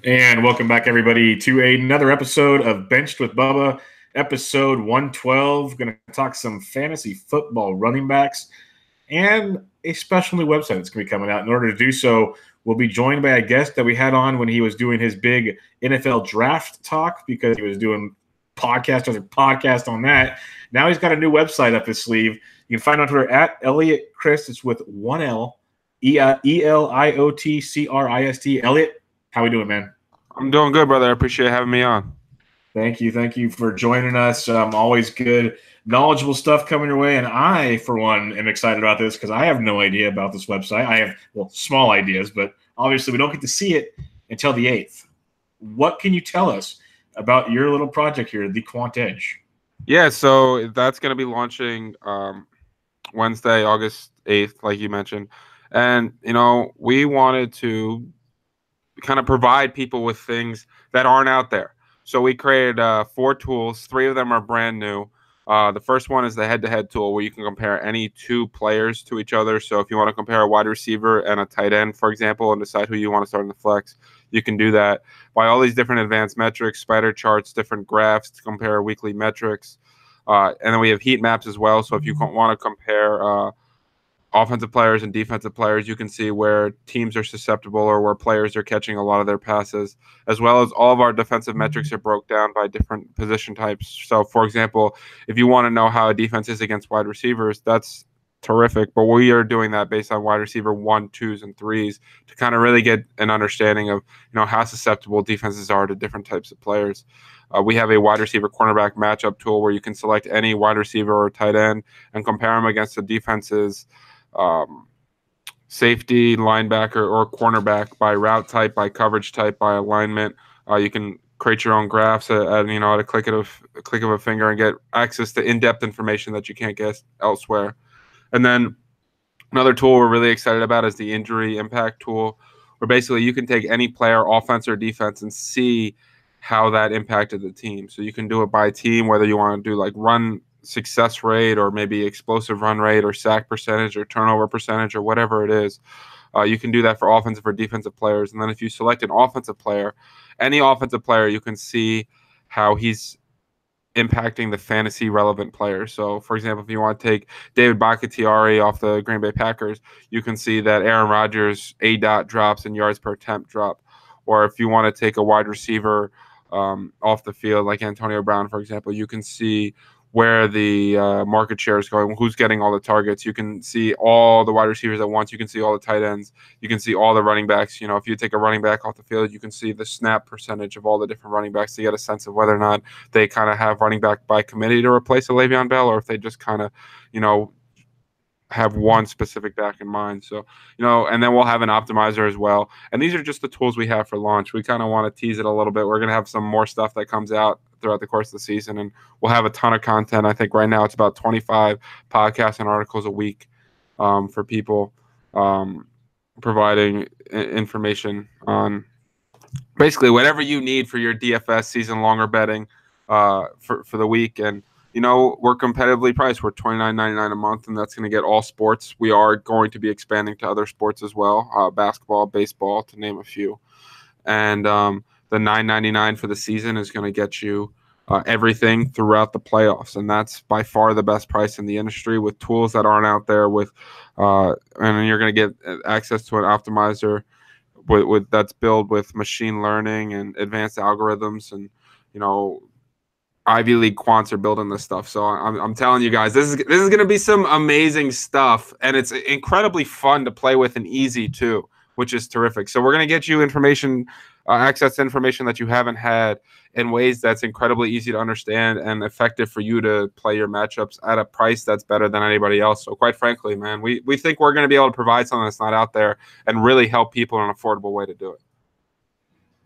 And welcome back, everybody, to another episode of Benched with Bubba, episode 112. Going to talk some fantasy football running backs and a special new website that's going to be coming out. In order to do so, we'll be joined by a guest that we had on when he was doing his big NFL draft talk, because he was doing podcast after podcast on that. Now he's got a new website up his sleeve. You can find on Twitter at Eliot Crist. It's with one L, Eliotcrist. Eliot, how we doing, man? I'm doing good, brother. I appreciate having me on. Thank you. Thank you for joining us. Always good, knowledgeable stuff coming your way. And I, for one, am excited about this because I have no idea about this website. I have, small ideas, but obviously we don't get to see it until the 8th. What can you tell us about your little project here, the Quant Edge? Yeah, so that's going to be launching Wednesday, August 8th, like you mentioned. And, we wanted to kind of provide people with things that aren't out there. So we created 4 tools. 3 of them are brand new. The first one is the head-to-head tool, where you can compare any 2 players to each other. So if you want to compare a wide receiver and a tight end, for example, and decide who you want to start in the flex, you can do that by all these different advanced metrics, spider charts, different graphs to compare weekly metrics. And then we have heat maps as well. So if you want to compare offensive players and defensive players, you can see where teams are susceptible or where players are catching a lot of their passes, as well as all of our defensive metrics are broke down by different position types. So, for example, if you want to know how a defense is against wide receivers, that's terrific. But we are doing that based on wide receiver 1, 2s, and 3s to kind of really get an understanding of how susceptible defenses are to different types of players. We have a wide receiver cornerback matchup tool where you can select any wide receiver or tight end and compare them against the defense's safety, linebacker, or cornerback by route type, by coverage type, by alignment. You can create your own graphs at a click of a finger and get access to in-depth information that you can't get elsewhere. And then another tool we're really excited about is the injury impact tool, where basically you can take any player, offense or defense, and see how that impacted the team. So you can do it by team, whether you want to do like run success rate or maybe explosive run rate or sack percentage or turnover percentage or whatever it is. You can do that for offensive or defensive players. And then if you select an offensive player, any offensive player, you can see how he's impacting the fantasy relevant players. So, for example, if you want to take David Bakhtiari off the Green Bay Packers, you can see that Aaron Rodgers' ADOT drops and yards per attempt drop. Or if you want to take a wide receiver off the field, like Antonio Brown, for example, you can see where the market share is going, who's getting all the targets. You can see all the wide receivers at once. You can see all the tight ends. You can see all the running backs. If you take a running back off the field, you can see the snap percentage of all the different running backs to get a sense of whether or not they kind of have running back by committee to replace a Le'Veon Bell, or if they just kind of, have one specific back in mind. So, and then we'll have an optimizer as well. And these are just the tools we have for launch. We kind of want to tease it a little bit. We're going to have some more stuff that comes out throughout the course of the season, and we'll have a ton of content. I think right now it's about 25 podcasts and articles a week for people, providing information on basically whatever you need for your DFS season longer betting for the week. And we're competitively priced. We're $29.99 a month, and that's going to get all sports. We are going to be expanding to other sports as well, basketball, baseball, to name a few. And the $9.99 for the season is going to get you everything throughout the playoffs, and that's by far the best price in the industry, with tools that aren't out there. And you're going to get access to an optimizer with that's built with machine learning and advanced algorithms, and Ivy League quants are building this stuff. So I'm telling you guys, this is going to be some amazing stuff, and it's incredibly fun to play with and easy too, which is terrific. So we're going to get you information, access to information that you haven't had in ways that's incredibly easy to understand and effective for you to play your matchups at a price that's better than anybody else. So quite frankly, man, we think we're going to be able to provide something that's not out there and really help people in an affordable way to do it.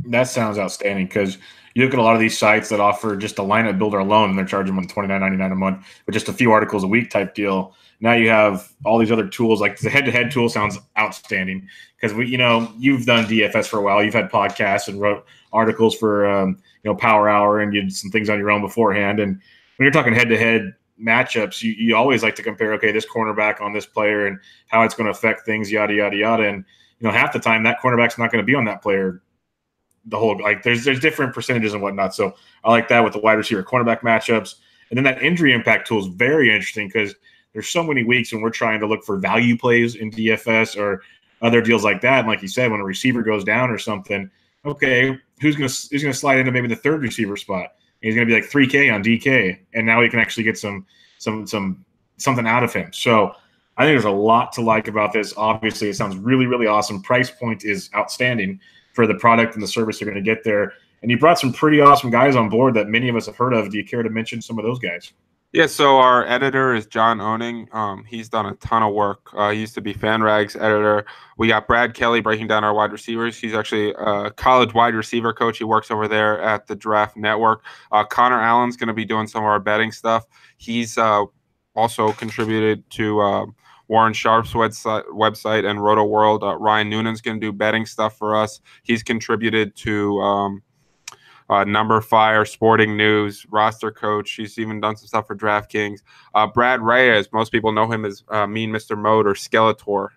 That sounds outstanding, because you look at a lot of these sites that offer just a lineup builder alone, and they're charging them $29.99 a month, but just a few articles a week type deal. Now you have all these other tools, like the head-to-head tool sounds outstanding, because you've done DFS for a while. You've had podcasts and wrote articles for Power Hour, and you did some things on your own beforehand. And when you're talking head-to-head matchups, you always like to compare, okay, this cornerback on this player and how it's going to affect things, yada, yada, yada. And half the time that cornerback's not going to be on that player the whole, like, there's different percentages and whatnot. So I like that with the wide receiver cornerback matchups. And then that injury impact tool is very interesting because there's so many weeks when we're trying to look for value plays in DFS or other deals like that. And like you said, when a receiver goes down or something, okay, who's gonna slide into maybe the third receiver spot? And he's gonna be like 3K on DK, and now he can actually get something out of him. So I think there's a lot to like about this. Obviously, it sounds really, really awesome. Price point is outstanding for the product and the service you're going to get there. And you brought some pretty awesome guys on board that many of us have heard of. Do you care to mention some of those guys? Yeah, so our editor is John Owning. He's done a ton of work. He used to be FanRag's editor. We got Brad Kelly breaking down our wide receivers. He's actually a college wide receiver coach. He works over there at the Draft Network. Connor Allen's going to be doing some of our betting stuff. He's also contributed to Warren Sharp's website and Roto World. Ryan Noonan's going to do betting stuff for us. He's contributed to Number Fire, Sporting News, Roster Coach. He's even done some stuff for DraftKings. Brad Reyes, most people know him as Mean Mr. Mode or Skeletor.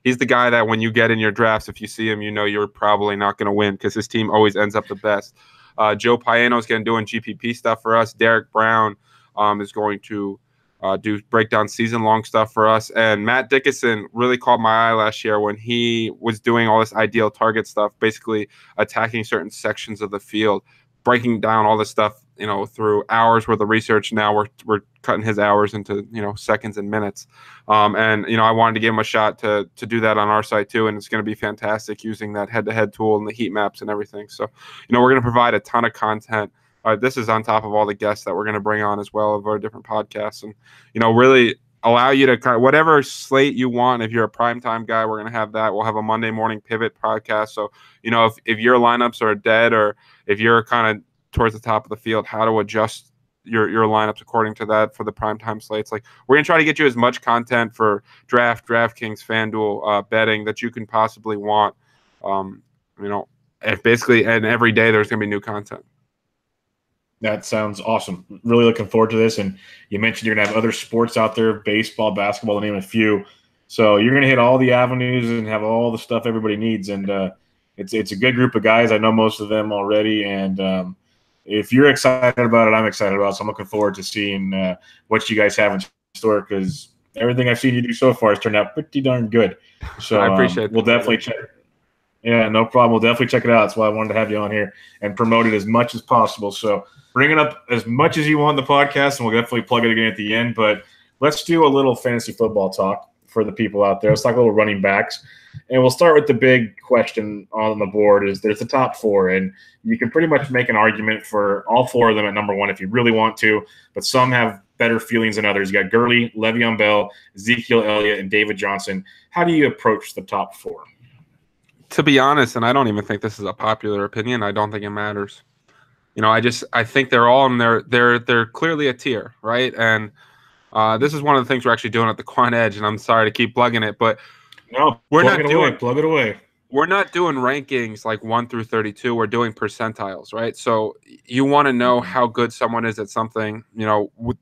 He's the guy that when you get in your drafts, if you see him, you know you're probably not going to win because his team always ends up the best. Joe Piano is going to do GPP stuff for us. Derek Brown is going to do breakdown season-long stuff for us. And Matt Dickinson really caught my eye last year when he was doing all this ideal target stuff, basically attacking certain sections of the field, breaking down all this stuff, through hours worth of research. Now we're cutting his hours into, seconds and minutes. And I wanted to give him a shot to do that on our site too. And it's going to be fantastic using that head-to-head tool and the heat maps and everything. So, we're going to provide a ton of content. This is on top of all the guests that we're going to bring on as well of our different podcasts, and really allow you to kind of whatever slate you want. If you're a primetime guy, we're going to have that. We'll have a Monday morning pivot podcast. So if your lineups are dead or if you're kind of towards the top of the field, how to adjust your lineups according to that for the primetime slates. Like we're going to try to get you as much content for DraftKings, FanDuel, betting that you can possibly want. And basically, and every day there's going to be new content. That sounds awesome. Really looking forward to this. And you mentioned you're going to have other sports out there, baseball, basketball, to name a few. So you're going to hit all the avenues and have all the stuff everybody needs. And it's a good group of guys. I know most of them already. And if you're excited about it, I'm excited about it. So I'm looking forward to seeing what you guys have in store because everything I've seen you do so far has turned out pretty darn good. So I appreciate we'll definitely check it. Yeah, no problem. We'll definitely check it out. That's why I wanted to have you on here and promote it as much as possible. So bring it up as much as you want in the podcast, and we'll definitely plug it again at the end. But let's do a little fantasy football talk for the people out there. Let's talk a little running backs. And we'll start with the big question on the board is there's the top four. And you can pretty much make an argument for all four of them at number one if you really want to. But some have better feelings than others. You got Gurley, Le'Veon Bell, Ezekiel Elliott, and David Johnson. How do you approach the top four? To be honest, and I don't even think this is a popular opinion, I don't think it matters. I think they're all in they're clearly a tier, right? And this is one of the things we're actually doing at the Quant Edge, and I'm sorry to keep plugging it, but plug it away. We're not doing rankings like 1 through 32. We're doing percentiles, right? So you want to know how good someone is at something.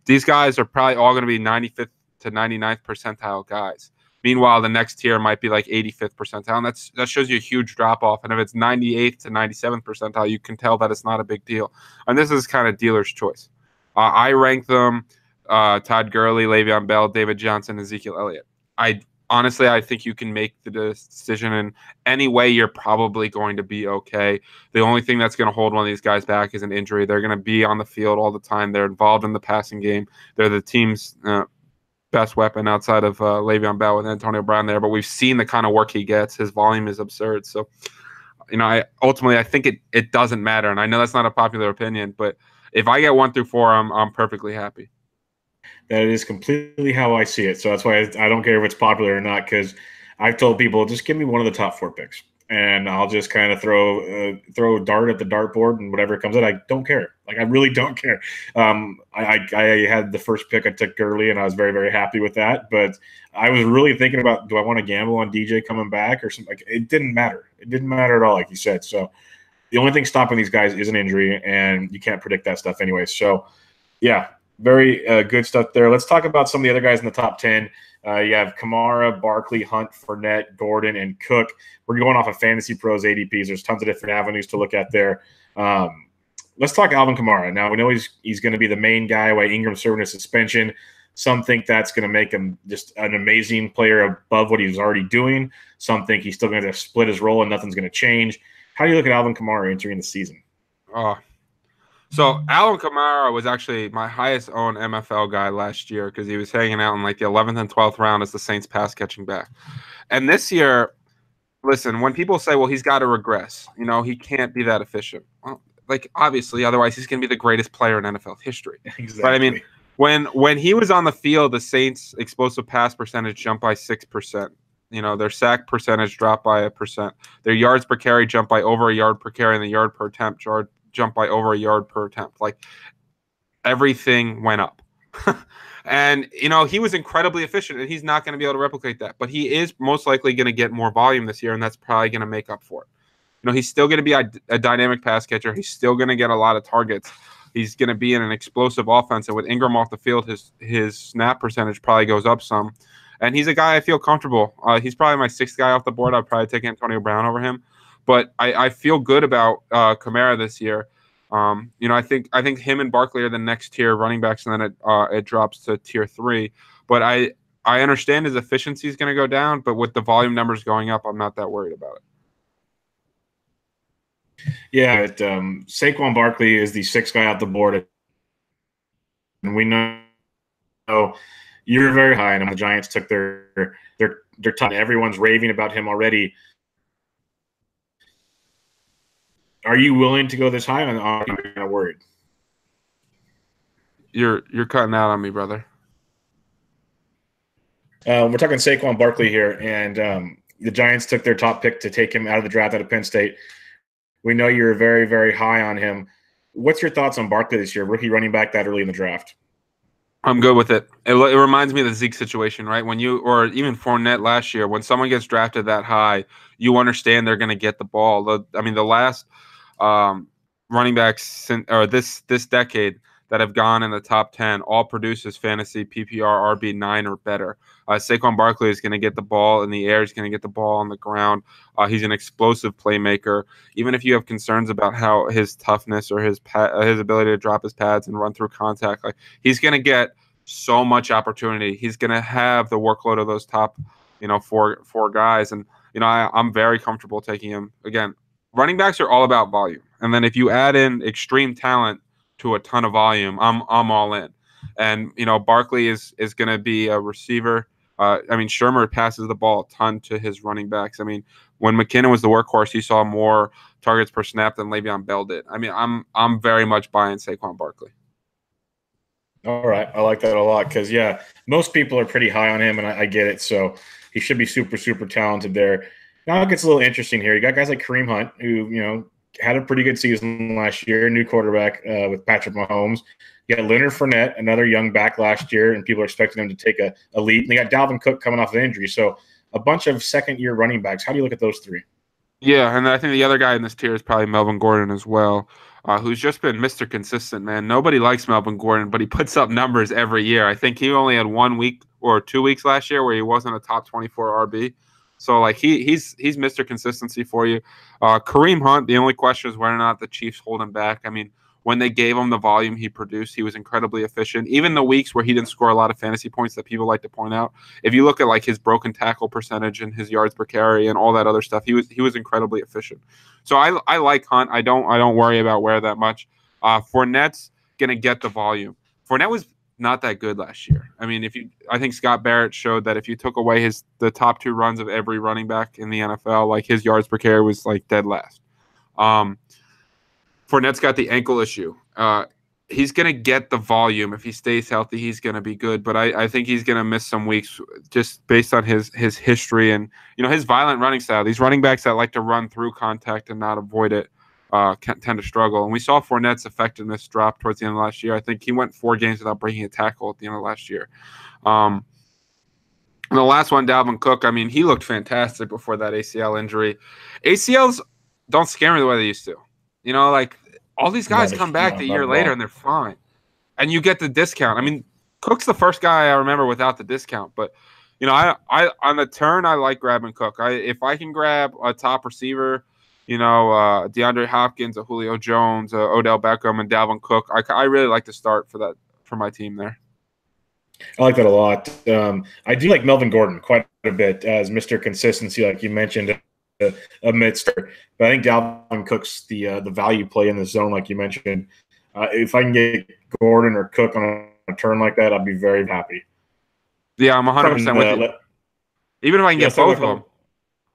These guys are probably all going to be 95th to 99th percentile guys. Meanwhile, the next tier might be like 85th percentile, and that shows you a huge drop-off. And if it's 98th to 97th percentile, you can tell that it's not a big deal. And this is kind of dealer's choice. I rank them Todd Gurley, Le'Veon Bell, David Johnson, Ezekiel Elliott. I think you can make the decision in any way. You're probably going to be okay. The only thing that's going to hold one of these guys back is an injury. They're going to be on the field all the time. They're involved in the passing game. They're the team's best weapon outside of Le'Veon Bell with Antonio Brown there, but we've seen the kind of work he gets. His volume is absurd. So, I think it doesn't matter. And I know that's not a popular opinion, but if I get 1 through 4, I'm perfectly happy. That is completely how I see it. So that's why I don't care if it's popular or not, because I've told people, just give me one of the top 4 picks. And I'll just kind of throw a dart at the dartboard and whatever comes in. I don't care. Like, I really don't care. I had the first pick. I took Gurley, and I was very, very happy with that. But I was really thinking about, do I want to gamble on DJ coming back or something? Like, it didn't matter. It didn't matter at all, like you said. So the only thing stopping these guys is an injury, and you can't predict that stuff anyway. So, yeah, very good stuff there. Let's talk about some of the other guys in the top 10. You have Kamara, Barkley, Hunt, Fournette, Gordon, and Cook. We're going off of Fantasy Pros ADPs. There's tons of different avenues to look at there. Let's talk Alvin Kamara. Now, we know he's going to be the main guy while Ingram's serving a suspension. Some think that's going to make him just an amazing player above what he's already doing. Some think he's still going to split his role and nothing's going to change. How do you look at Alvin Kamara entering the season? So Alvin Kamara was actually my highest owned MFL guy last year because he was hanging out in like the 11th and 12th round as the Saints pass catching back. And this year, listen, when people say, well, he's got to regress, he can't be that efficient. Well, like, obviously, otherwise he's going to be the greatest player in NFL history. Exactly. But I mean, when he was on the field, the Saints' explosive pass percentage jumped by 6%. Their sack percentage dropped by 1%. Their yards per carry jumped by over a yard per carry, and the yard per attempt jumped by over a yard per attempt. Like, everything went up. And, he was incredibly efficient, and he's not going to be able to replicate that. But he is most likely going to get more volume this year, and that's probably going to make up for it. He's still going to be a dynamic pass catcher. He's still going to get a lot of targets. He's going to be in an explosive offense, and with Ingram off the field, his snap percentage probably goes up some. And he's a guy I feel comfortable. He's probably my sixth guy off the board. I'd probably take Antonio Brown over him. But I feel good about Kamara this year. I think him and Barkley are the next tier running backs, and then it drops to tier 3. But I understand his efficiency is going to go down, but with the volume numbers going up, I'm not that worried about it. Yeah, Saquon Barkley is the sixth guy off the board, and we know you're very high, and the Giants took their time. Everyone's raving about him already. Are you willing to go this high, or are you kind of worried? You're cutting out on me, brother. We're talking Saquon Barkley here, and the Giants took their top pick to take him out of the draft out of Penn State. We know you're very, very high on him. What's your thoughts on Barkley this year, rookie running back that early in the draft? I'm good with it. It reminds me of the Zeke situation, right? Or even Fournette last year, when someone gets drafted that high, you understand they're going to get the ball. The last running backs this decade that have gone in the top 10 all produces fantasy PPR RB9 or better. Saquon Barkley is going to get the ball in the air. He's going to get the ball on the ground. He's an explosive playmaker. Even if you have concerns about how his toughness or his ability to drop his pads and run through contact, like, he's going to get so much opportunity. He's going to have the workload of those top, four guys. And, I'm very comfortable taking him. Again, running backs are all about volume. And then if you add in extreme talent to a ton of volume, I'm all in. And, Barkley is going to be a receiver. Shermer passes the ball a ton to his running backs. When McKinnon was the workhorse, he saw more targets per snap than Le'Veon Bell did. I'm very much buying Saquon Barkley. All right. I like that a lot because, most people are pretty high on him, and I get it. So he should be super, super talented there. Now it gets a little interesting here. You got guys like Kareem Hunt, who, had a pretty good season last year, new quarterback with Patrick Mahomes. You got Leonard Fournette, another young back last year, and people are expecting him to take a leap. And they got Dalvin Cook coming off an injury. So a bunch of second-year running backs. How do you look at those three? Yeah, and I think the other guy in this tier is probably Melvin Gordon as well, who's just been Mr. Consistent, man. Nobody likes Melvin Gordon, but he puts up numbers every year. I think he only had 1 week or 2 weeks last year where he wasn't a top 24 RB. So, like, he's Mr. Consistency for you. Kareem Hunt, the only question is whether or not the Chiefs hold him back. When they gave him the volume he produced, he was incredibly efficient. Even the weeks where he didn't score a lot of fantasy points that people like to point out, if you look at like his broken tackle percentage and his yards per carry and all that other stuff, he was incredibly efficient. So I like Hunt. I don't worry about Ware that much. Fournette's gonna get the volume. Fournette was not that good last year. I think Scott Barrett showed that if you took away the top 2 runs of every running back in the NFL, like, his yards per carry was like dead last. Fournette's got the ankle issue. He's going to get the volume. If he stays healthy, he's going to be good. But I think he's going to miss some weeks just based on his history and, his violent running style. These running backs that like to run through contact and not avoid it tend to struggle. And we saw Fournette's effectiveness drop towards the end of last year. I think he went 4 games without breaking a tackle at the end of last year. And the last one, Dalvin Cook, he looked fantastic before that ACL injury. ACLs don't scare me the way they used to. All these guys come back a year later and they're fine. And you get the discount. Cook's the first guy I remember without the discount. But I on the turn, I like grabbing Cook. If I can grab a top receiver, DeAndre Hopkins, a Julio Jones, Odell Beckham, and Dalvin Cook, I really like to start for my team there. I like that a lot. I do like Melvin Gordon quite a bit as Mr. Consistency, like you mentioned, amidst. But I think Dalvin Cook's the value play in the zone, like you mentioned. If I can get Gordon or Cook on a turn like that, I'd be very happy. Yeah, I'm 100% with you. Even if I can get both of them.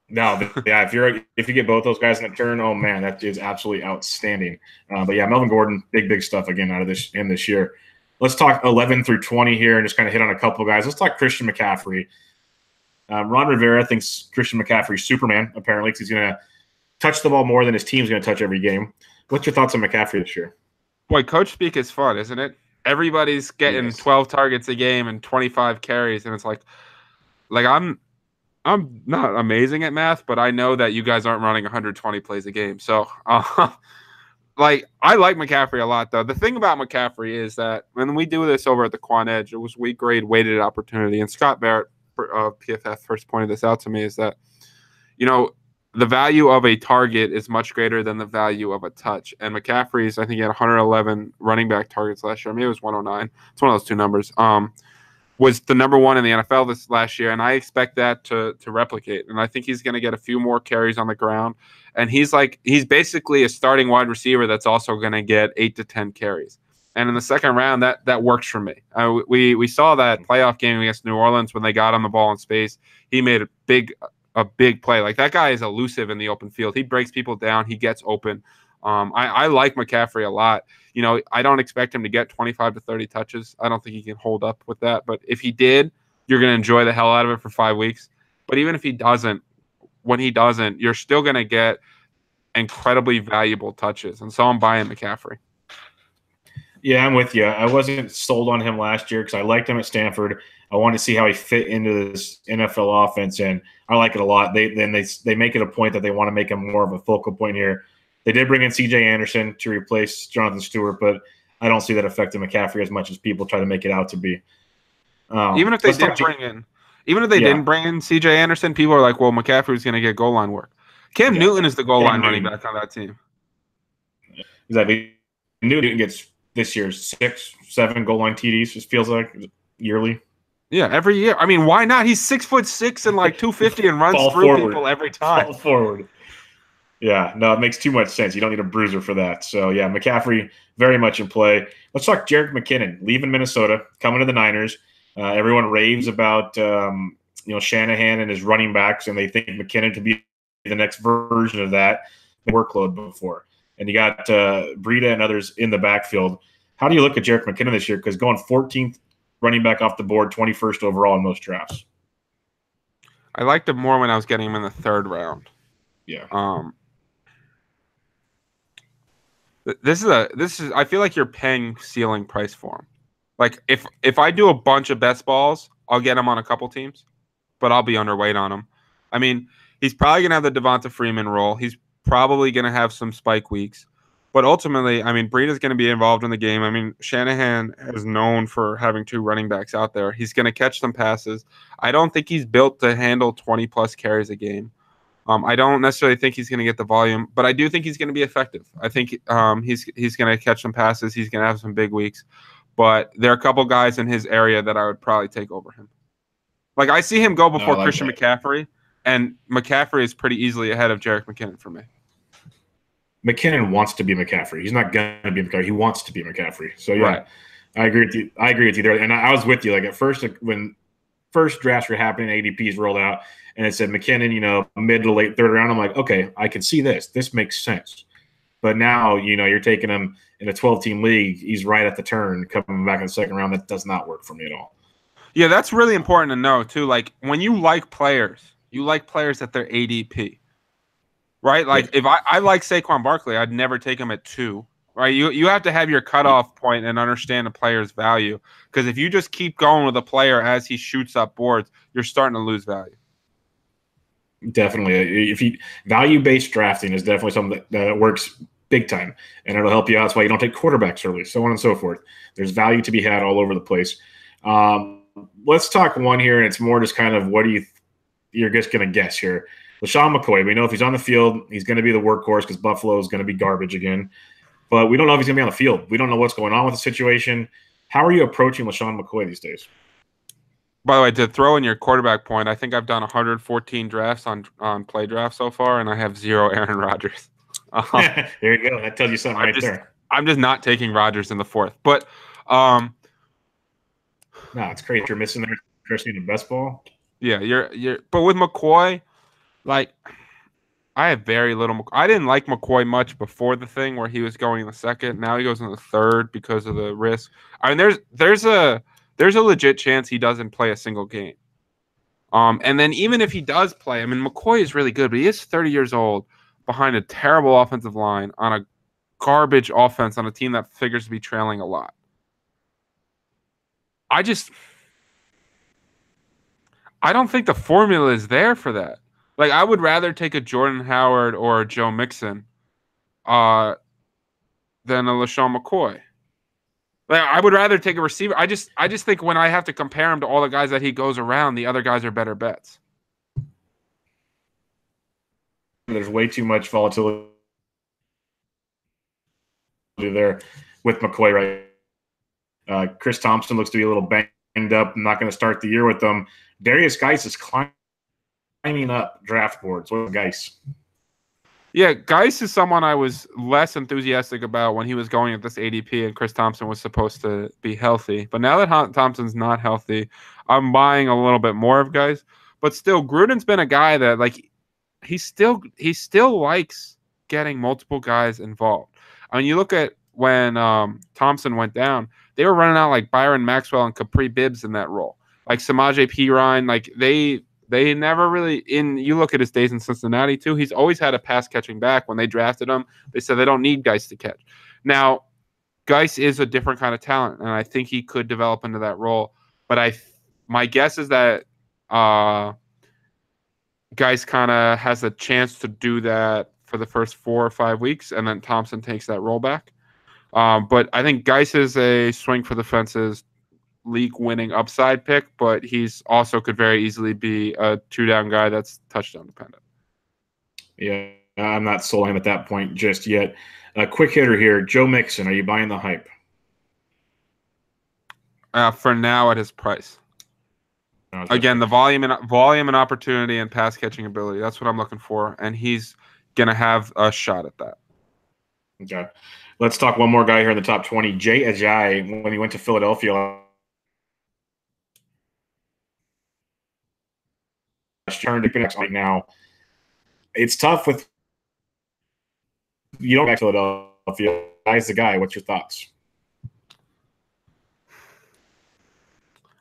No, yeah, if you get both those guys in the turn, oh man, that is absolutely outstanding. But yeah, Melvin Gordon, big stuff again out of this year. Let's talk 11 through 20 here and just kind of hit on a couple guys. Let's talk Christian McCaffrey. Ron Rivera thinks Christian McCaffrey's Superman, apparently, because he's going to touch the ball more than his team's going to touch every game. What's your thoughts on McCaffrey this year? Boy, coach speak is fun, isn't it? Everybody's getting 12 targets a game and 25 carries, and it's like I'm not amazing at math, but I know that you guys aren't running 120 plays a game. So, I like McCaffrey a lot, though. The thing about McCaffrey is that when we do this over at the Quant Edge, we grade weighted opportunity. And Scott Barrett of PFF first pointed this out to me is that, the value of a target is much greater than the value of a touch. And McCaffrey's, I think he had 111 running back targets last year. Maybe it was 109. It's one of those two numbers. Was the number one in the NFL this last year, and I expect that to replicate. And I think he's going to get a few more carries on the ground. And he's basically a starting wide receiver that's also going to get 8 to 10 carries. And in the second round, that works for me. We saw that playoff game against New Orleans when they got on the ball in space. He made a big play. Like, that guy is elusive in the open field. He breaks people down. He gets open. I like McCaffrey a lot. I don't expect him to get 25 to 30 touches. I don't think he can hold up with that. But if he did, you're going to enjoy the hell out of it for 5 weeks. But even if he doesn't, when he doesn't, you're still going to get incredibly valuable touches. And so I'm buying McCaffrey. Yeah, I'm with you. I wasn't sold on him last year because I liked him at Stanford. I wanted to see how he fit into this NFL offense, and I like it a lot. They make it a point that they want to make him more of a focal point here. They did bring in C.J. Anderson to replace Jonathan Stewart, but I don't see that affecting McCaffrey as much as people try to make it out to be. Even if they didn't bring in C.J. Anderson, people are like, well, McCaffrey's going to get goal line work. Cam Newton is the goal line running back on that team. Exactly. Newton gets this year's 6, 7 goal line TDs, it feels like, yearly. Yeah, every year. I mean, why not? He's 6'6" and like 250 and runs through people every time. Fall forward. Yeah, no, it makes too much sense. You don't need a bruiser for that. So, yeah, McCaffrey very much in play. Let's talk Jerick McKinnon, leaving Minnesota, coming to the Niners. Everyone raves about Shanahan and his running backs, and they think McKinnon could be the next version of that workload before. And you got Breida and others in the backfield. How do you look at Jerick McKinnon this year? Because going 14th running back off the board, 21st overall in most drafts. I liked him more when I was getting him in the 3rd round. Yeah. This is I feel like you're paying ceiling price for him. Like, if I do a bunch of best balls, I'll get him on a couple teams, but I'll be underweight on him. I mean, he's probably going to have the Devonta Freeman role. He's probably going to have some spike weeks. But ultimately, I mean, Breida's going to be involved in the game. I mean, Shanahan is known for having 2 running backs out there. He's going to catch some passes. I don't think he's built to handle 20-plus carries a game. I don't necessarily think he's going to get the volume, but I do think he's going to be effective. I think he's going to catch some passes. He's going to have some big weeks. But there are a couple guys in his area that I would probably take over him. Like, I see him go before Christian McCaffrey, and McCaffrey is pretty easily ahead of Jerick McKinnon for me. McKinnon wants to be McCaffrey. He's not going to be McCaffrey. He wants to be McCaffrey. So, yeah, right. I agree with you there. And I was with you. Like, at first, when first drafts were happening, ADPs rolled out, and it said McKinnon, mid to late 3rd round. I'm like, okay, I can see this. This makes sense. But now, you're taking him in a 12-team league. He's right at the turn, coming back in the 2nd round. That does not work for me at all. Yeah, that's really important to know, too. Like, when you like players at their ADP. Right? Like, if I like Saquon Barkley, I'd never take him at 2. Right? You have to have your cutoff point and understand a player's value. Because if you just keep going with a player as he shoots up boards, you're starting to lose value. Definitely. Value-based drafting is definitely something that works big time, and it'll help you out. That's why you don't take quarterbacks early, so on and so forth. There's value to be had all over the place. let's talk one here, and it's more just kind of what do you're just going to guess here. LaShawn McCoy, we know if he's on the field, he's going to be the workhorse because Buffalo is going to be garbage again. But we don't know if he's going to be on the field. We don't know what's going on with the situation. How are you approaching LaShawn McCoy these days? By the way, to throw in your quarterback point, I think I've done 114 drafts on play draft so far, and I have 0 Aaron Rodgers. There you go. That tells you something there. I'm just not taking Rodgers in the 4th. But no, it's crazy. You're missing there, especially in the best ball. Yeah, you're. But with McCoy, like, I have very little. I didn't like McCoy much before the thing where he was going in the 2nd. Now he goes in the 3rd because of the risk. I mean, there's a legit chance he doesn't play a single game. And then even if he does play, I mean, McCoy is really good, but he is 30 years old behind a terrible offensive line on a garbage offense on a team that figures to be trailing a lot. I don't think the formula is there for that. Like, I would rather take a Jordan Howard or a Joe Mixon than a LaShawn McCoy. Like, I would rather take a receiver. I just think when I have to compare him to all the guys that he goes around, the other guys are better bets. There's way too much volatility there with McCoy, right? Chris Thompson looks to be a little banged up. I'm not going to start the year with them. Darius Geis is climbing up draft boards. What Geis? Yeah, Geis is someone I was less enthusiastic about when he was going at this ADP and Chris Thompson was supposed to be healthy. But now that Thompson's not healthy, I'm buying a little bit more of Geis. But still, Gruden's been a guy that, like, he still likes getting multiple guys involved. I mean, you look at when Thompson went down, they were running out like Byron Maxwell and Capri Bibbs in that role. Like Samaje Perine, like they never really you look at his days in Cincinnati too, he's always had a pass catching back. When they drafted him, they said they don't need Geis to catch. Now, Geis is a different kind of talent, and I think he could develop into that role. But my guess is that Geis kind of has a chance to do that for the first 4 or 5 weeks, and then Thompson takes that role back. But I think Geis is a swing for the fences, league-winning upside pick, but he's also could very easily be a 2-down guy that's touchdown dependent. Yeah, I'm not sold on him at that point just yet. A quick hitter here, Joe Mixon. Are you buying the hype? For now, at his price. Okay. Again, the volume and opportunity and pass catching ability. That's what I'm looking for, and he's gonna have a shot at that. Okay, let's talk one more guy here in the top 20. Jay Ajayi, when he went to Philadelphia, turned to connect right now. It's tough with you don't back Philadelphia. Guy's the guy. What's your thoughts?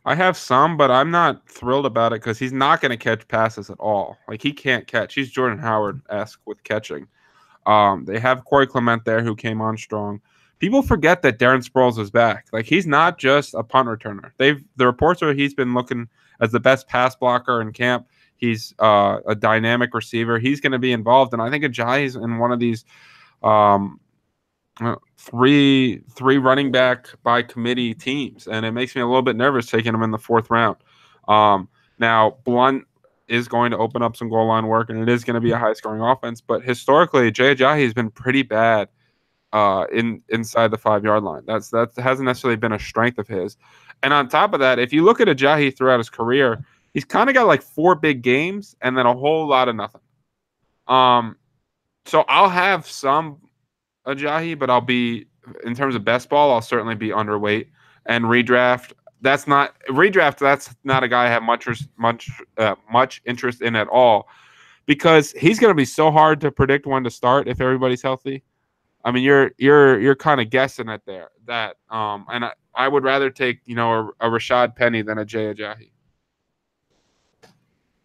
I have some, but I'm not thrilled about it because he's not going to catch passes at all. Like, he can't catch. He's Jordan Howard-esque with catching. They have Corey Clement there who came on strong. People forget that Darren Sproles is back. Like, he's not just a punt returner. The reports are he's been looking as the best pass blocker in camp. He's a dynamic receiver. He's going to be involved, and I think Ajayi's in one of these three running back by committee teams, and it makes me a little bit nervous taking him in the 4th round. Now, Blunt is going to open up some goal line work, and it is going to be a high-scoring offense, but historically, Jay Ajayi has been pretty bad inside the 5-yard line. That hasn't necessarily been a strength of his. And on top of that, if you look at Ajayi throughout his career, he's kind of got like 4 big games and then a whole lot of nothing. So I'll have some Ajayi, but I'll be, in terms of best ball, I'll certainly be underweight. And redraft, that's not a guy I have much interest in at all, because he's going to be so hard to predict when to start if everybody's healthy. I mean, you're kind of guessing at that. And I would rather take a Rashad Penny than a Jay Ajayi.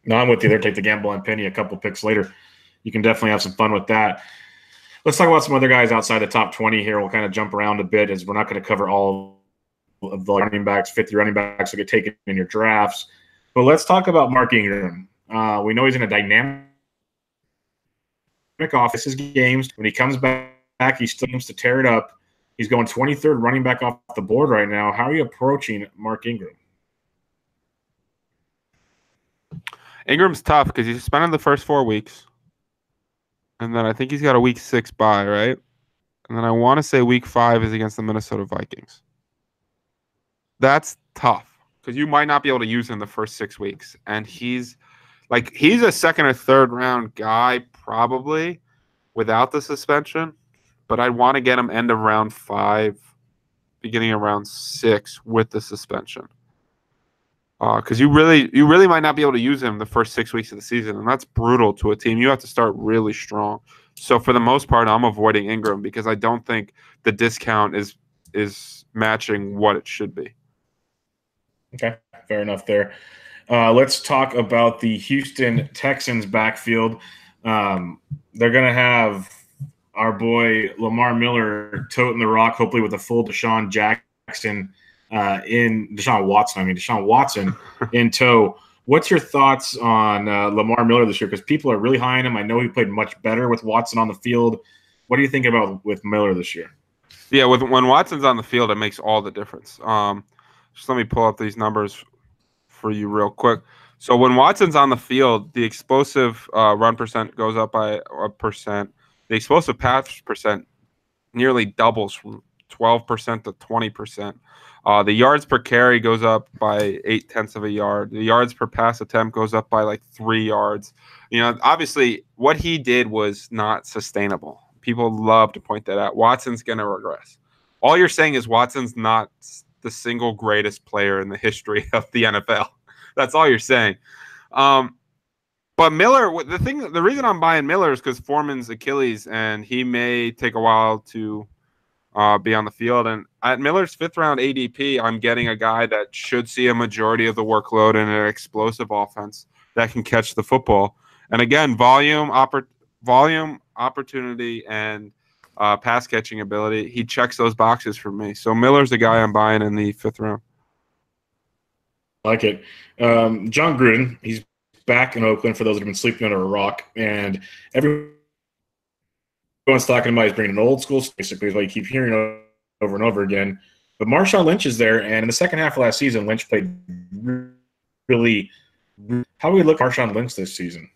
No, I'm with you there. Take the gamble on Penny a couple picks later. You can definitely have some fun with that. Let's talk about some other guys outside the top 20 here. We'll kind of jump around a bit as we're not going to cover all of the running backs, 50 running backs that get taken in your drafts. But let's talk about Mark Ingram. We know he's in a dynamic office. His games, when he comes back, he still seems to tear it up. He's going 23rd running back off the board right now. How are you approaching Mark Ingram? Ingram's tough because he's suspended the first 4 weeks. And then I think he's got a week 6 bye, right? And then I want to say week 5 is against the Minnesota Vikings. That's tough because you might not be able to use him the first 6 weeks. And he's a second or third round guy probably without the suspension. But I'd want to get him end of round 5, beginning of round 6 with the suspension. Because you really might not be able to use him the first 6 weeks of the season, and that's brutal to a team. You have to start really strong. So for the most part, I'm avoiding Ingram because I don't think the discount is matching what it should be. Okay, fair enough there. Let's talk about the Houston Texans backfield. They're going to have our boy Lamar Miller toting the rock, hopefully with a full Deshaun Watson in tow. What's your thoughts on Lamar Miller this year? Because people are really high on him. I know he played much better with Watson on the field. What do you think about with Miller this year? Yeah, when Watson's on the field, it makes all the difference. Just let me pull up these numbers for you real quick. So when Watson's on the field, the explosive run percent goes up by 1%. The explosive pass percent nearly doubles from 12% to 20%. The yards per carry goes up by 0.8 of a yard. The yards per pass attempt goes up by like 3 yards. Obviously, what he did was not sustainable. People love to point that out. Watson's going to regress. All you're saying is Watson's not the single greatest player in the history of the NFL. That's all you're saying. But Miller, the reason I'm buying Miller is because Foreman's Achilles, and he may take a while to be on the field. And at Miller's 5th round ADP, I'm getting a guy that should see a majority of the workload in an explosive offense that can catch the football. And again, volume, opportunity, and pass catching ability. He checks those boxes for me. So Miller's the guy I'm buying in the 5th round. Like it. John Gruden, he's back in Oakland for those that have been sleeping under a rock. And everyone's talking about he's bringing an old school, basically, is what you keep hearing over and over again. But Marshawn Lynch is there, and in the second half of last season, Lynch played really. How do we look at Marshawn Lynch this season?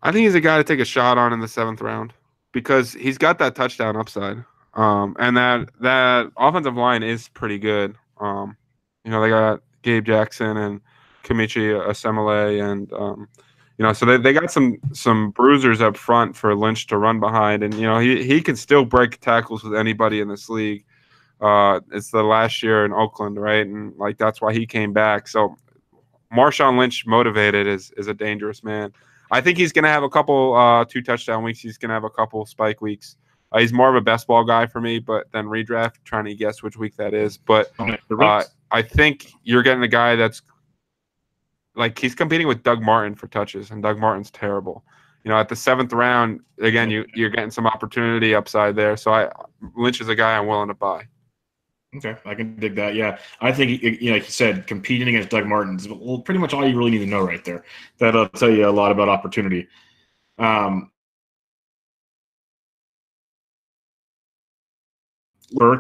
I think he's a guy to take a shot on in the 7th round because he's got that touchdown upside, and that offensive line is pretty good. They got Gabe Jackson and Kamichi Asemele, and so they got some bruisers up front for Lynch to run behind, and he can still break tackles with anybody in this league. It's the last year in Oakland, right? And that's why he came back. So Marshawn Lynch motivated is a dangerous man. I think he's going to have a couple 2 touchdown weeks. He's going to have a couple spike weeks. He's more of a best ball guy for me, but then redraft, trying to guess which week that is. But I think you're getting a guy that's he's competing with Doug Martin for touches, and Doug Martin's terrible. At the 7th round, again, you're getting some opportunity upside there. So Lynch is a guy I'm willing to buy. Okay, I can dig that. Yeah, I think like you said, competing against Doug Martin is pretty much all you really need to know right there. That'll tell you a lot about opportunity. Burke,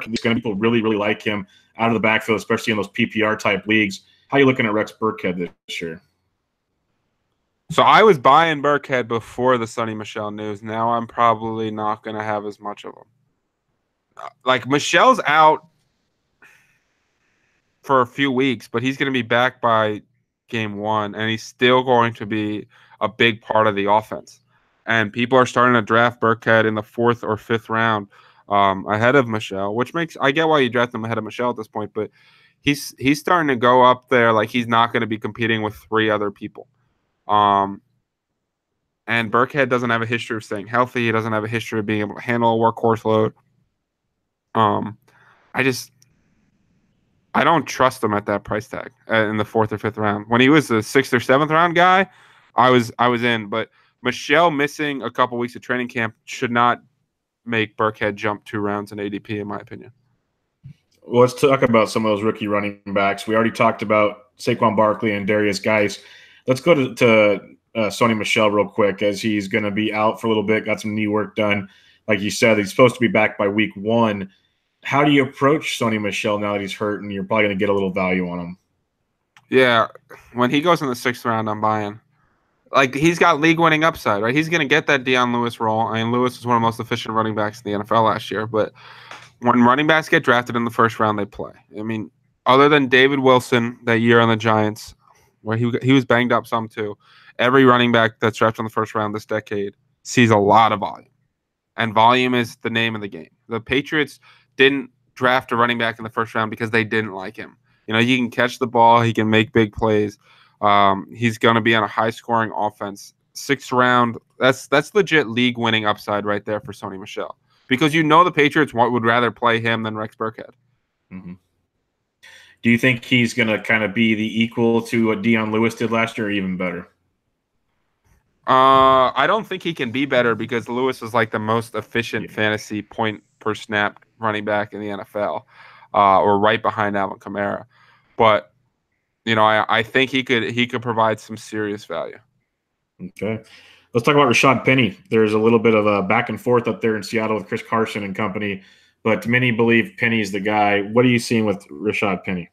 these kind of people really, really like him out of the backfield, especially in those PPR type leagues. How are you looking at Rex Burkhead this year? So I was buying Burkhead before the Sonny Michel news. Now I'm probably not going to have as much of him. Michel's out for a few weeks, but he's going to be back by game 1, and he's still going to be a big part of the offense. And people are starting to draft Burkhead in the 4th or 5th round ahead of Michel, which I get why you draft him ahead of Michel at this point, but he's starting to go up there like he's not going to be competing with 3 other people. And Burkhead doesn't have a history of staying healthy. He doesn't have a history of being able to handle a workhorse load. I don't trust him at that price tag in the 4th or 5th round. When he was the 6th or 7th round guy, I was in. But Michel missing a couple weeks of training camp should not make Burkhead jump 2 rounds in ADP, in my opinion. Well, let's talk about some of those rookie running backs. We already talked about Saquon Barkley and Darius Geis. Let's go to Sonny Michel real quick, as he's going to be out for a little bit, got some knee work done. Like you said, he's supposed to be back by week 1. How do you approach Sonny Michel now that he's hurt and you're probably going to get a little value on him? Yeah, when he goes in the 6th round, I'm buying. Like, he's got league-winning upside, right? He's going to get that Deion Lewis role. I mean, Lewis was one of the most efficient running backs in the NFL last year. But when running backs get drafted in the 1st round, they play. I mean, other than David Wilson that year on the Giants, where he was banged up some too, every running back that's drafted in the 1st round this decade sees a lot of volume. And volume is the name of the game. The Patriots didn't draft a running back in the 1st round because they didn't like him. You know, he can catch the ball. He can make big plays. He's going to be on a high-scoring offense. 6th round, that's legit league-winning upside right there for Sony Michel. Because you know the Patriots would rather play him than Rex Burkhead. Mm-hmm. Do you think he's going to kind of be the equal to what Deion Lewis did last year, or even better? I don't think he can be better because Lewis is like the most efficient fantasy point per snap running back in the NFL, or right behind Alvin Kamara. But you know, I think he could provide some serious value. Okay, let's talk about Rashad Penny. There's a little bit of a back and forth up there in Seattle with Chris Carson and company, but many believe Penny's the guy. What are you seeing with Rashad Penny?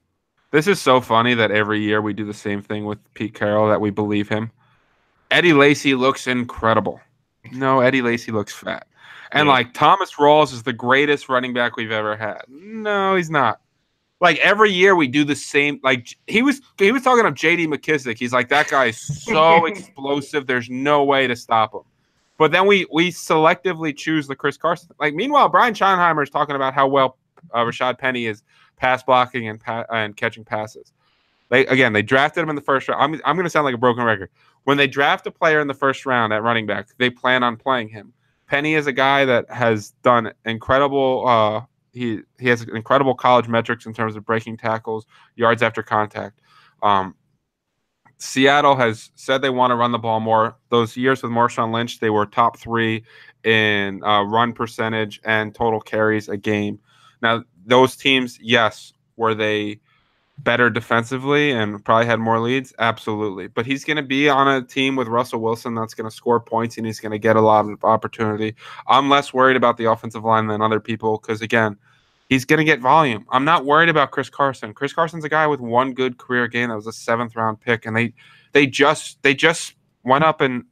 This is so funny that every year we do the same thing with Pete Carroll, that we believe him. Eddie Lacy looks incredible. No, Eddie Lacy looks fat. And like, Thomas Rawls is the greatest running back we've ever had. No, he's not. Like, every year we do the same. Like, he was talking of J.D. McKissick. He's like, that guy is so explosive. There's no way to stop him. But then we selectively choose the Chris Carson. Like, meanwhile, Brian Schottenheimer is talking about how well Rashad Penny is pass blocking and catching passes. They drafted him in the 1st round. I'm going to sound like a broken record. When they draft a player in the 1st round at running back, they plan on playing him. Penny is a guy that has done incredible. He has incredible college metrics in terms of breaking tackles, yards after contact. Seattle has said they want to run the ball more. Those years with Marshawn Lynch, they were top 3 in run percentage and total carries a game. Now, those teams, yes, were they better defensively and probably had more leads? Absolutely. But he's going to be on a team with Russell Wilson that's going to score points, and he's going to get a lot of opportunity. I'm less worried about the offensive line than other people because, again, he's going to get volume. I'm not worried about Chris Carson. Chris Carson's a guy with one good career game that was a 7th-round pick, and they just went up and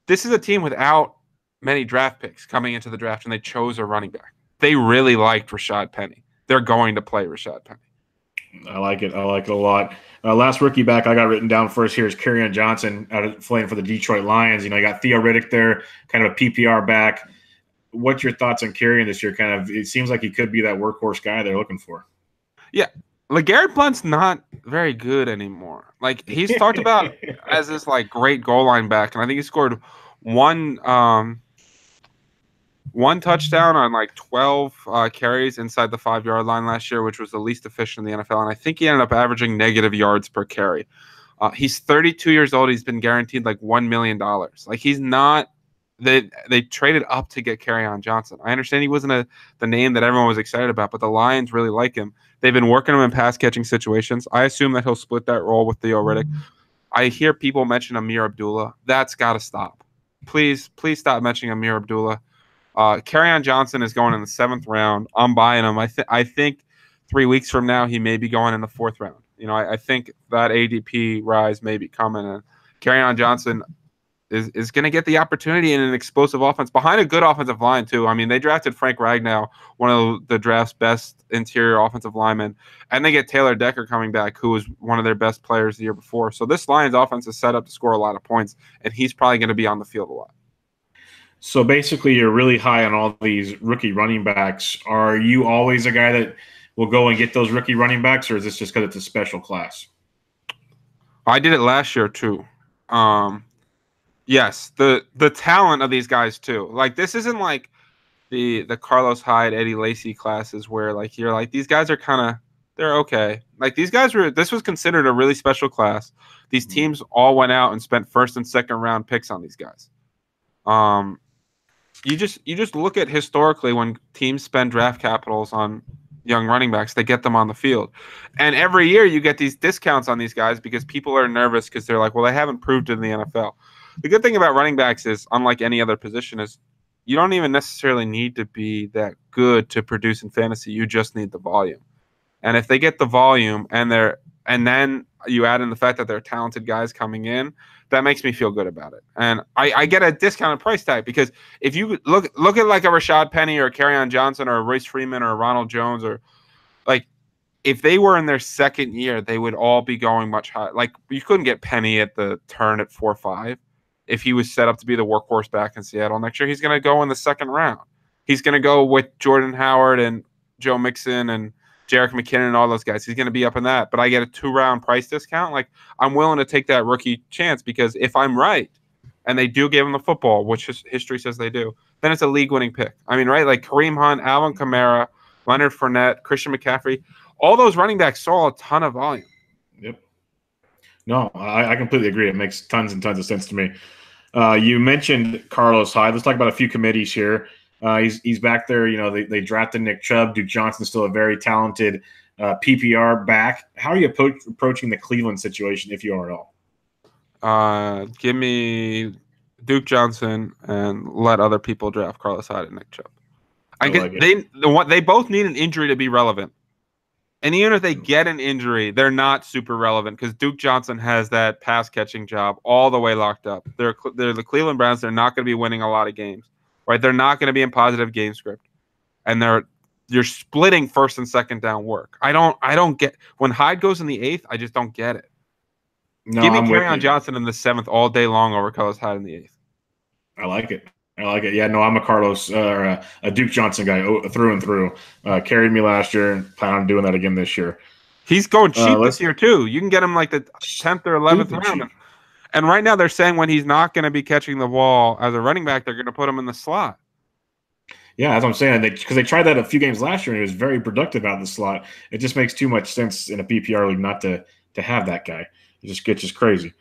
this is a team without many draft picks coming into the draft, and they chose a running back. They really liked Rashad Penny. They're going to play Rashad Penny. I like it. I like it a lot. Last rookie back I got written down first here is Kerryon Johnson playing for the Detroit Lions. You know, you got Theo Riddick there, kind of a PPR back. What's your thoughts on Kerryon this year? Kind of, it seems like he could be that workhorse guy they're looking for. Yeah, LeGarrette Blount's not very good anymore. Like, he's talked about as this like great goal line back, and I think he scored one touchdown on like 12 carries inside the 5-yard line last year, which was the least efficient in the NFL. And I think he ended up averaging negative yards per carry. He's 32 years old. He's been guaranteed like $1 million. Like, he's not. They traded up to get Kerryon Johnson. I understand he wasn't the name that everyone was excited about, but the Lions really like him. They've been working him in pass catching situations. I assume that he'll split that role with Theo Riddick. I hear people mention Amir Abdullah. That's got to stop. Please stop mentioning Amir Abdullah. Kerryon Johnson is going in the 7th round. I'm buying him. I think 3 weeks from now he may be going in the 4th round. You know, I think that ADP rise may be coming, and Kerryon Johnson is going to get the opportunity in an explosive offense behind a good offensive line too. I mean, they drafted Frank Ragnow, one of the draft's best interior offensive linemen, and they get Taylor Decker coming back, who was one of their best players the year before. So this Lions offense is set up to score a lot of points, and he's probably going to be on the field a lot. So basically, you're really high on all these rookie running backs. Are you always a guy that will go and get those rookie running backs, or is this just because it's a special class? I did it last year too. Yes, the talent of these guys too. Like, this isn't like the Carlos Hyde, Eddie Lacy classes where like you're like, these guys are kind of, they're okay. Like, these guys this was considered a really special class. These teams all went out and spent 1st and 2nd round picks on these guys. You just look at historically when teams spend draft capitals on young running backs, they get them on the field. And every year you get these discounts on these guys because people are nervous because they're like, well, they haven't proved it in the NFL. The good thing about running backs is, unlike any other position, is you don't even necessarily need to be that good to produce in fantasy. You just need the volume. And if they get the volume and they're and then you add in the fact that they're talented guys coming in, that makes me feel good about it. And I get a discounted price tag because if you look at like a Rashad Penny or a Kerryon Johnson or a Royce Freeman or a Ronald Jones, or like if they were in their second year, they would all be going much higher. Like you couldn't get Penny at the turn at 4.5 if he was set up to be the workhorse back in Seattle next year. He's going to go in the second round. He's going to go with Jordan Howard and Joe Mixon and Jerick McKinnon and all those guys. He's going to be up in that. But I get a 2-round price discount. Like I'm willing to take that rookie chance because if I'm right and they do give him the football, which history says they do, then it's a league-winning pick. I mean, right? Like Kareem Hunt, Alvin Kamara, Leonard Fournette, Christian McCaffrey, all those running backs saw a ton of volume. Yep. No, I completely agree. It makes tons and tons of sense to me. You mentioned Carlos Hyde. Let's talk about a few committees here. He's back there. You know, they drafted Nick Chubb. Duke Johnson's still a very talented PPR back. How are you approaching the Cleveland situation, if you are at all? Give me Duke Johnson and let other people draft Carlos Hyde and Nick Chubb. They both need an injury to be relevant. And even if they get an injury, they're not super relevant because Duke Johnson has that pass catching job all the way locked up. They're the Cleveland Browns. They're not going to be winning a lot of games, right? They're not going to be in positive game script, and you're splitting first and second down work. I don't get when Hyde goes in the 8th. I just don't get it. No, Give me Kerryon Johnson in the 7th all day long over Carlos Hyde in the 8th. I like it. Yeah, no, I'm a Carlos or a Duke Johnson guy through and through. Carried me last year and plan on doing that again this year. He's going cheap this year too. You can get him like the 10th or 11th round. Cheap. And right now they're saying when he's not going to be catching the ball as a running back, they're going to put him in the slot. Yeah, that's what I'm saying. Because they tried that a few games last year and he was very productive out of the slot. It just makes too much sense in a PPR league not to have that guy. It just gets just crazy.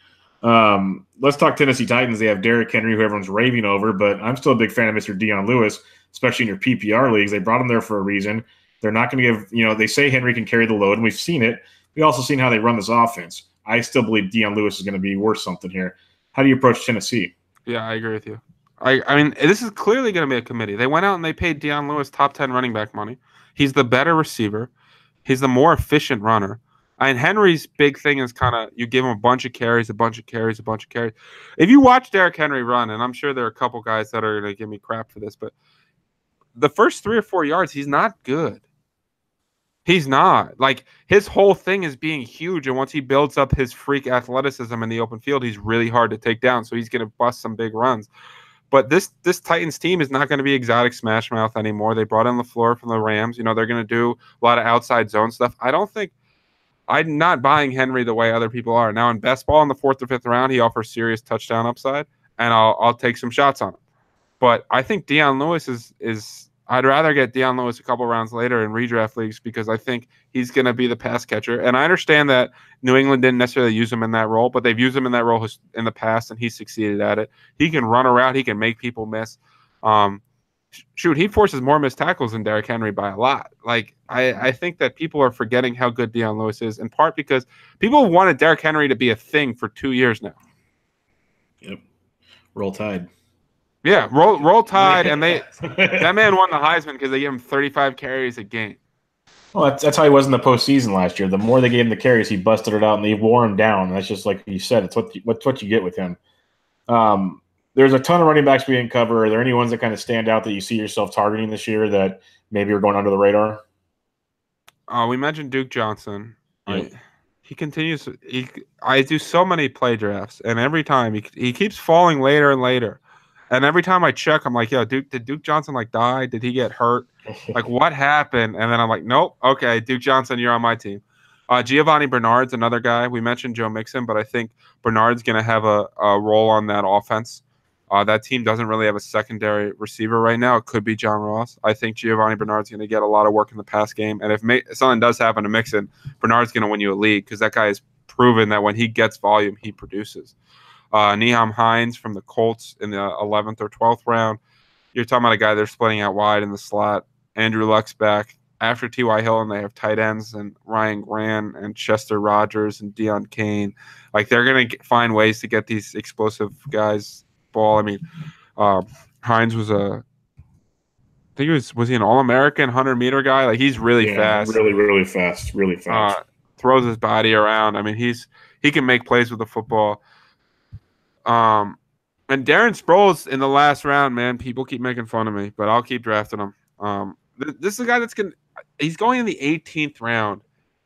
Let's talk Tennessee Titans. They have Derrick Henry, who everyone's raving over, but I'm still a big fan of Mr. Dion Lewis, especially in your PPR leagues. They brought him there for a reason. They're not going to give, they say Henry can carry the load, and we've seen it. We've also seen how they run this offense. I still believe Dion Lewis is going to be worth something here. How do you approach Tennessee? Yeah, I agree with you. I mean, this is clearly going to be a committee. They went out and they paid Dion Lewis top 10 running back money. He's the better receiver. He's the more efficient runner. And Henry's big thing is kind of you give him a bunch of carries. If you watch Derrick Henry run, and I'm sure there are a couple guys that are going to give me crap for this, but the first 3 or 4 yards, he's not good. He's not. Like, his whole thing is being huge, and once he builds up his freak athleticism in the open field, he's really hard to take down, so he's going to bust some big runs. But this Titans team is not going to be exotic smash mouth anymore. They brought in LaFleur from the Rams. They're going to do a lot of outside zone stuff. I'm not buying Henry the way other people are. Now, in best ball in the 4th or 5th round, he offers serious touchdown upside, and I'll take some shots on him. But I think Dion Lewis is I'd rather get Dion Lewis a couple rounds later in redraft leagues because I think he's going to be the pass catcher. And I understand that New England didn't necessarily use him in that role, but they've used him in that role in the past, and he succeeded at it. He can run around. He can make people miss. He forces more missed tackles than Derrick Henry by a lot. Like, I think that people are forgetting how good Dion Lewis is, in part because people wanted Derrick Henry to be a thing for 2 years now. Yep. Roll Tide. Yeah, roll Tide, and that man won the Heisman because they gave him 35 carries a game. Well, that's how he was in the postseason last year. The more they gave him the carries, he busted it out, and they wore him down. That's just like you said. It's what you get with him. There's a ton of running backs we didn't cover. Are there any ones that kind of stand out that you see yourself targeting this year that maybe are going under the radar? We mentioned Duke Johnson. Yep. He continues. I do so many play drafts, and every time he keeps falling later and later. And every time I check, I'm like, yo, did Duke Johnson die? Did he get hurt? Like, what happened? And then I'm like, nope. Okay, Duke Johnson, you're on my team. Giovanni Bernard's another guy. We mentioned Joe Mixon, but I think Bernard's going to have a role on that offense. That team doesn't really have a secondary receiver right now. It could be John Ross. I think Giovanni Bernard's going to get a lot of work in the pass game. And if something does happen to Mixon, Bernard's going to win you a league because that guy has proven that when he gets volume, he produces. Nyheim Hines from the Colts in the 11th or 12th round. You're talking about a guy they're splitting out wide in the slot. Andrew Luck's back. After T.Y. Hill, and they have tight ends and Ryan Grant and Chester Rogers and Deion Kane. Like, they're going to find ways to get these explosive guys ball. I mean, Hines was was he an All-American 100-meter guy? Like, he's really fast. Really fast. throws his body around. I mean, he can make plays with the football. And Darren Sproles in the last round, man, people keep making fun of me, but I'll keep drafting him. This is a guy he's going in the 18th round,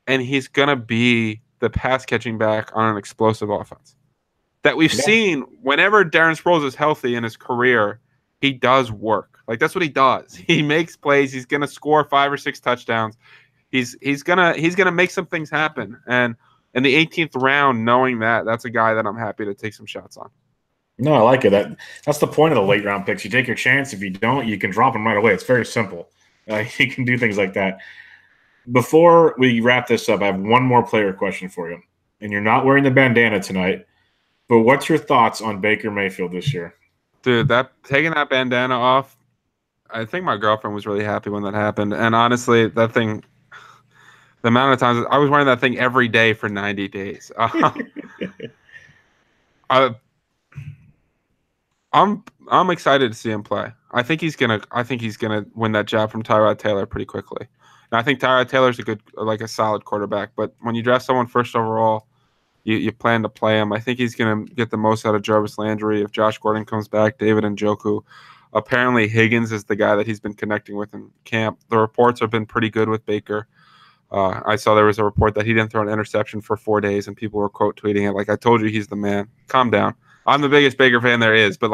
and he's gonna be the pass catching back on an explosive offense that we've seen whenever Darren Sproles is healthy in his career. He does work. Like, that's what he does. He makes plays. He's gonna score 5 or 6 touchdowns. He's gonna make some things happen. And in the 18th round, knowing that's a guy that I'm happy to take some shots on. No, I like it. That's the point of the late round picks. You take your chance. If you don't, you can drop them right away. It's very simple. You can do things like that. Before we wrap this up, I have one more player question for you. And you're not wearing the bandana tonight, but what's your thoughts on Baker Mayfield this year? Dude, taking that bandana off, I think my girlfriend was really happy when that happened. And honestly, that thing, the amount of times I was wearing that thing every day for 90 days. I'm excited to see him play. I think he's gonna win that job from Tyrod Taylor pretty quickly. And I think Tyrod Taylor's a solid quarterback. But when you draft someone first overall, you plan to play him. I think he's gonna get the most out of Jarvis Landry if Josh Gordon comes back. David Njoku. Apparently Higgins is the guy that he's been connecting with in camp. The reports have been pretty good with Baker. I saw there was a report that he didn't throw an interception for 4 days, and people were quote tweeting it like, "I told you he's the man." Calm down. I'm the biggest Baker fan there is, but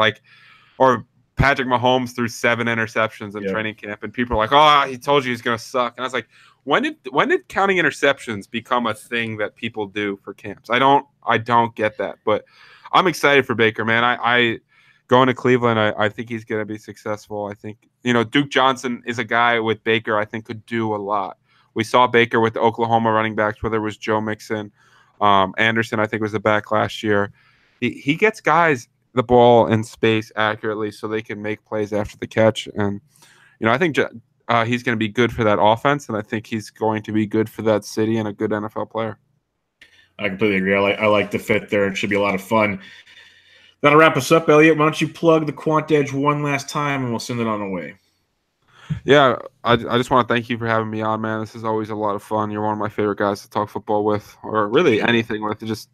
or Patrick Mahomes threw 7 interceptions in training camp, and people are like, "Oh, he told you he's gonna suck." And I was like, when did counting interceptions become a thing that people do for camps? I don't get that, but I'm excited for Baker, man. I going to Cleveland, I think he's gonna be successful. I think Duke Johnson is a guy with Baker I think could do a lot. We saw Baker with the Oklahoma running backs, whether it was Joe Mixon, Anderson, I think was the back last year. He gets guys the ball in space accurately so they can make plays after the catch. And, I think he's going to be good for that offense, and I think he's going to be good for that city and a good NFL player. I completely agree. I like the fit there. It should be a lot of fun. That'll wrap us up, Eliot. Why don't you plug the Quant Edge one last time, and we'll send it on away. Yeah, I just want to thank you for having me on, man. This is always a lot of fun. You're one of my favorite guys to talk football with, or really anything with. Just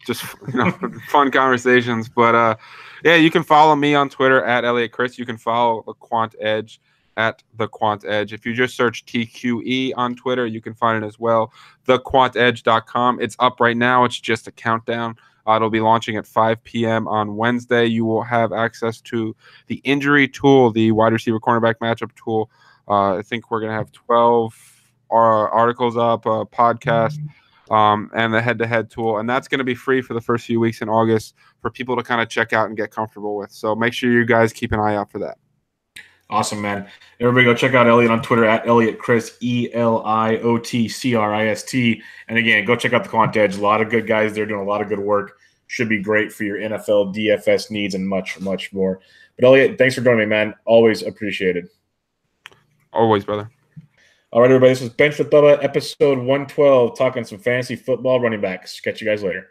fun conversations. But yeah, you can follow me on Twitter at Eliot Crist. You can follow the Quant Edge at the Quant Edge. If you just search TQE on Twitter, you can find it as well. TheQuantEdge.com. It's up right now. It's just a countdown. It'll be launching at 5 p.m. on Wednesday. You will have access to the injury tool, the wide receiver cornerback matchup tool. I think we're going to have 12 articles up, a podcast, and the head-to-head tool. And that's going to be free for the first few weeks in August for people to kind of check out and get comfortable with. So make sure you guys keep an eye out for that. Awesome, man. Everybody go check out Eliot on Twitter at Eliot Crist, ELIOTCRIST. And again, go check out the Quant Edge. A lot of good guys there doing a lot of good work. Should be great for your NFL DFS needs and much, much more. But Eliot, thanks for joining me, man. Always appreciated. Always, brother. All right, everybody. This was Bench with Bubba, episode 112, talking some fantasy football running backs. Catch you guys later.